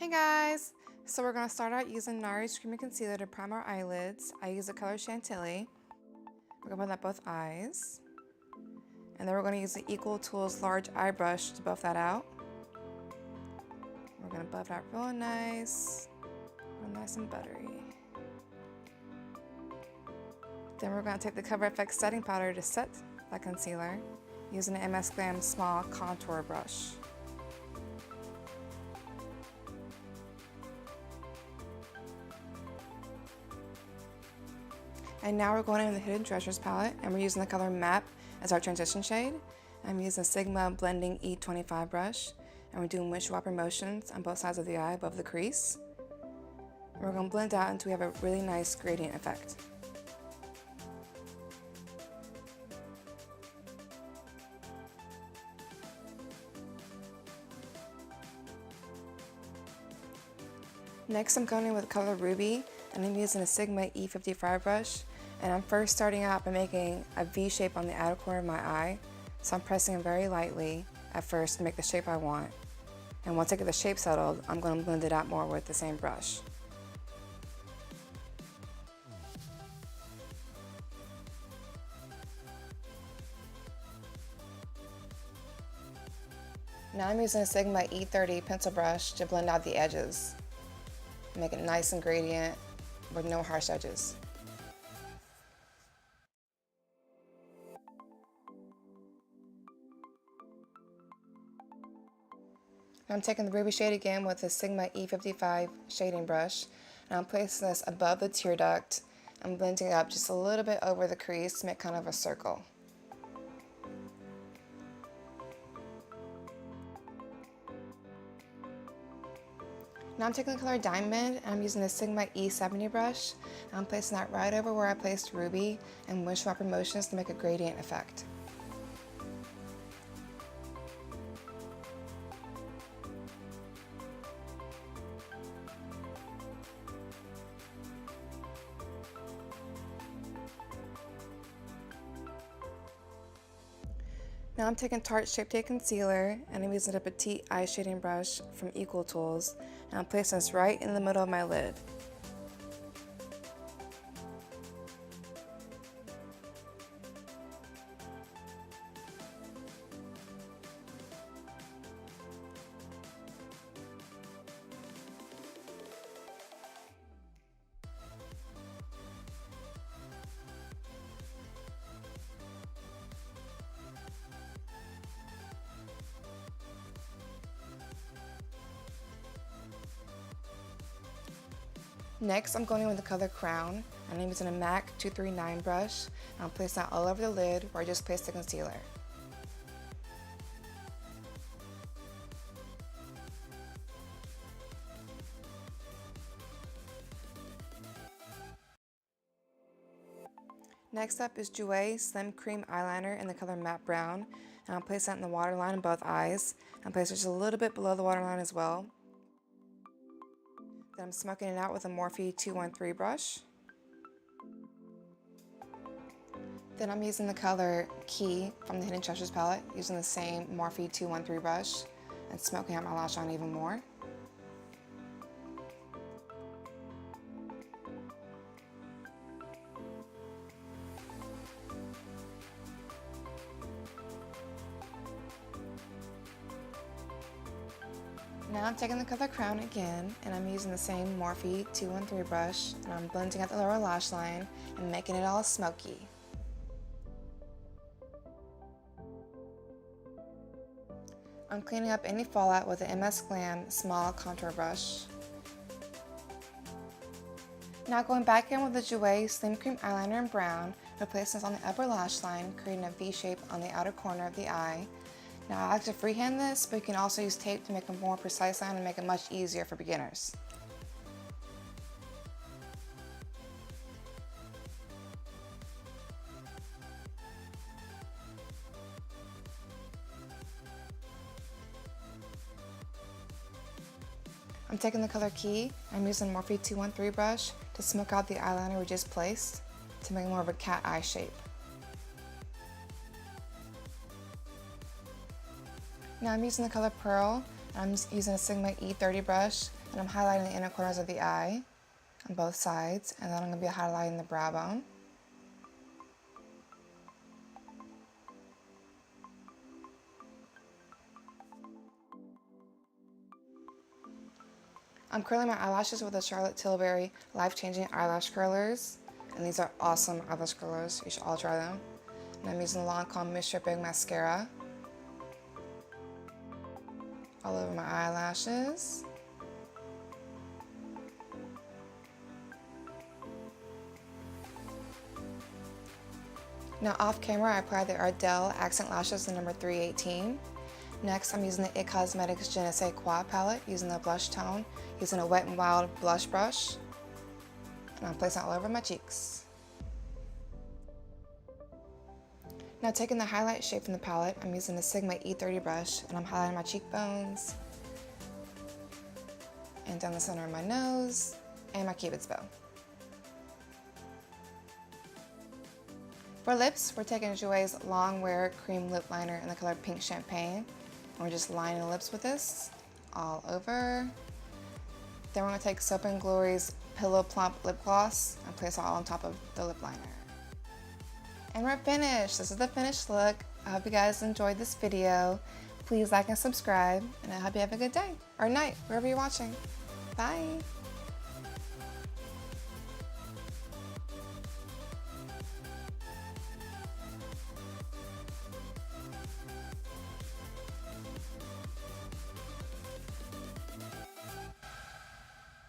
Hey guys! So we're going to start out using Nars Creamy Concealer to prime our eyelids. I use the color Chantilly. We're going to put that both eyes. And then we're going to use the Equal Tools large eye brush to buff that out. We're going to buff that real nice and buttery. Then we're going to take the Cover FX setting powder to set that concealer using the Glam small contour brush. And now we're going in the Hidden Treasures palette, and we're using the color Map as our transition shade. I'm using Sigma Blending E25 brush, and we're doing windshield wiper motions on both sides of the eye above the crease. And we're going to blend out until we have a really nice gradient effect. Next, I'm going in with the color Ruby, and I'm using a Sigma E55 brush. And I'm first starting out by making a V shape on the outer corner of my eye. So I'm pressing very lightly at first to make the shape I want. And once I get the shape settled, I'm going to blend it out more with the same brush. Now I'm using a Sigma E30 pencil brush to blend out the edges. Make it nice and gradient with no harsh edges. I'm taking the Ruby shade again with the Sigma E55 shading brush, and I'm placing this above the tear duct. I'm blending it up just a little bit over the crease to make kind of a circle. Now I'm taking the color Diamond, and I'm using the Sigma E70 brush, and I'm placing that right over where I placed Ruby and windshield wiper motions to make a gradient effect. Now I'm taking Tarte Shape Tape concealer, and I'm using a petite eye shading brush from Equal Tools, and I'm placing this right in the middle of my lid. Next, I'm going in with the color Crown, and I'm using a MAC 239 brush, and I'll place that all over the lid where I just placed the concealer. Next up is Jouer Slim Cream Eyeliner in the color Matte Brown, and I'll place that in the waterline in both eyes, and place it just a little bit below the waterline as well. Then I'm smoking it out with a Morphe 213 brush. Then I'm using the color Key from the Hidden Treasures palette, using the same Morphe 213 brush, and smoking out my lash line even more. Now I'm taking the color Crown again, and I'm using the same Morphe 213 brush, and I'm blending out the lower lash line and making it all smoky. I'm cleaning up any fallout with the Glam small contour brush. Now going back in with the Jouer Slim Cream Eyeliner in brown, replacing this on the upper lash line, creating a V shape on the outer corner of the eye. Now I like to freehand this, but you can also use tape to make a more precise line and make it much easier for beginners. I'm taking the color Key, I'm using Morphe 213 brush to smoke out the eyeliner we just placed to make more of a cat eye shape. Now I'm using the color Pearl, and I'm using a Sigma E30 brush And I'm highlighting the inner corners of the eye on both sides, and then I'm going to be highlighting the brow bone. I'm curling my eyelashes with the Charlotte Tilbury Life-Changing Eyelash Curlers, and these are awesome eyelash curlers. You should all try them. And I'm using the Lancome Monsieur Big Mascara all over my eyelashes. Now off camera, I applied the Ardell Accent Lashes in number 318. Next, I'm using the It Cosmetics Je ne sais Quoi palette, using the blush tone, using a Wet n Wild blush brush, and I'm placing it all over my cheeks. Now taking the highlight shade from the palette, I'm using the Sigma E30 brush, and I'm highlighting my cheekbones, and down the center of my nose, and my cupid's bow. For lips, we're taking Jouer's Long Wear Cream Lip Liner in the color Pink Champagne. And we're just lining the lips with this all over. Then we're going to take Soap & Glory's Pillow Plump Lip Gloss and place it all on top of the lip liner. And we're finished. This is the finished look. I hope you guys enjoyed this video. Please like and subscribe, and I hope you have a good day or night, wherever you're watching. Bye.